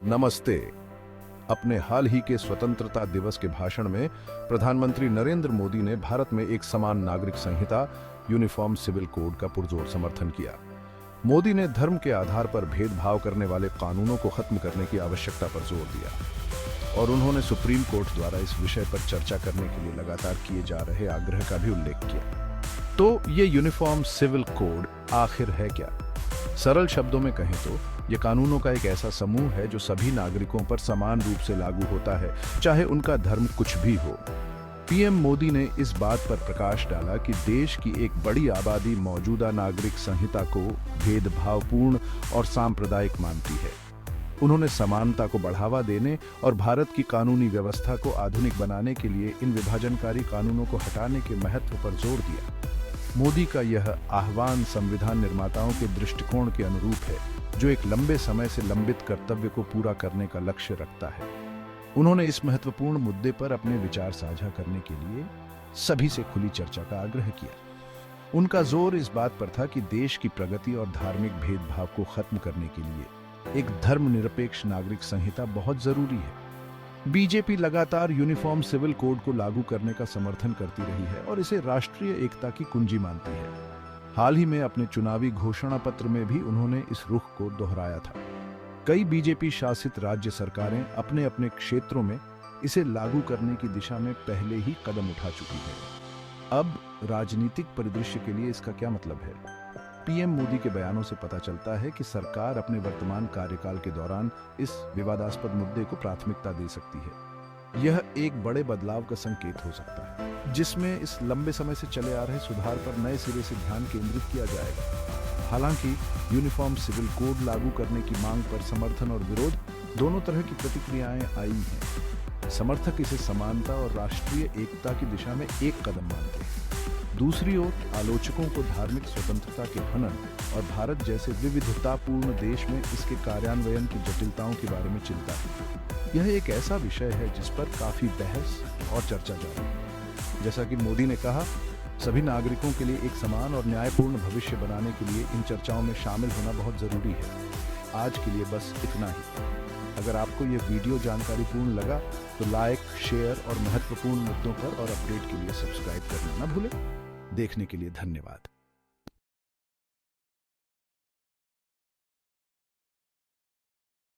नमस्ते। अपने हाल ही के स्वतंत्रता दिवस के भाषण में प्रधानमंत्री नरेंद्र मोदी ने भारत में एक समान नागरिक संहिता यूनिफॉर्म सिविल कोड का पुरजोर समर्थन किया। मोदी ने धर्म के आधार पर भेदभाव करने वाले कानूनों को खत्म करने की आवश्यकता पर जोर दिया और उन्होंने सुप्रीम कोर्ट द्वारा इस विषय पर चर्चा करने के लिए लगातार किए जा रहे आग्रह का भी उल्लेख किया। तो ये यूनिफॉर्म सिविल कोड आखिर है क्या? सरल शब्दों में कहें तो ये कानूनों का एक ऐसा समूह है जो सभी नागरिकों पर समान रूप से लागू होता है, चाहे उनका धर्म कुछ भी हो। पीएम मोदी ने इस बात पर प्रकाश डाला कि देश की एक बड़ी आबादी मौजूदा नागरिक संहिता को भेदभावपूर्ण और सांप्रदायिक मानती है। उन्होंने समानता को बढ़ावा देने और भारत की कानूनी व्यवस्था को आधुनिक बनाने के लिए इन विभाजनकारी कानूनों को हटाने के महत्व पर जोर दिया। मोदी का यह आह्वान संविधान निर्माताओं के दृष्टिकोण के अनुरूप है, जो एक लंबे समय से लंबित कर्तव्य को पूरा करने का लक्ष्य रखता है। उन्होंने इस महत्वपूर्ण मुद्दे पर अपने विचार साझा करने के लिए सभी से खुली चर्चा का आग्रह किया। उनका जोर इस बात पर था कि देश की प्रगति और धार्मिक भेदभाव को खत्म करने के लिए एक धर्मनिरपेक्ष नागरिक संहिता बहुत जरूरी है। बीजेपी लगातार यूनिफॉर्म सिविल कोड को लागू करने का समर्थन करती रही है और इसे राष्ट्रीय एकता की कुंजी मानती है। हाल ही में अपने चुनावी घोषणा पत्र में भी उन्होंने इस रुख को दोहराया था। कई बीजेपी शासित राज्य सरकारें अपने अपने क्षेत्रों में इसे लागू करने की दिशा में पहले ही कदम उठा चुकी है। अब राजनीतिक परिदृश्य के लिए इसका क्या मतलब है? पीएम मोदी के बयानों से पता चलता है कि सरकार अपने वर्तमान कार्यकाल के दौरान इस विवादास्पद मुद्दे को प्राथमिकता दे सकती है। यह एक बड़े बदलाव का संकेत हो सकता है, जिसमें इस लंबे समय से चले आ रहे सुधार पर नए सिरे से ध्यान केंद्रित किया जाएगा। हालांकि यूनिफॉर्म सिविल कोड लागू करने की मांग पर समर्थन और विरोध दोनों तरह की प्रतिक्रियाएं आई हैं। समर्थक इसे समानता और राष्ट्रीय एकता की दिशा में एक कदम मानते हैं। दूसरी ओर आलोचकों को धार्मिक स्वतंत्रता के हनन और भारत जैसे विविधतापूर्ण देश में इसके कार्यान्वयन की जटिलताओं के बारे में चिंता है। यह एक ऐसा विषय है जिस पर काफी बहस और चर्चा जारी है। जैसा कि मोदी ने कहा, सभी नागरिकों के लिए एक समान और न्यायपूर्ण भविष्य बनाने के लिए इन चर्चाओं में शामिल होना बहुत जरूरी है। आज के लिए बस इतना ही। अगर आपको यह वीडियो जानकारीपूर्ण लगा तो लाइक, शेयर और महत्वपूर्ण मुद्दों पर और अपडेट के लिए सब्सक्राइब करना न भूलें। देखने के लिए धन्यवाद।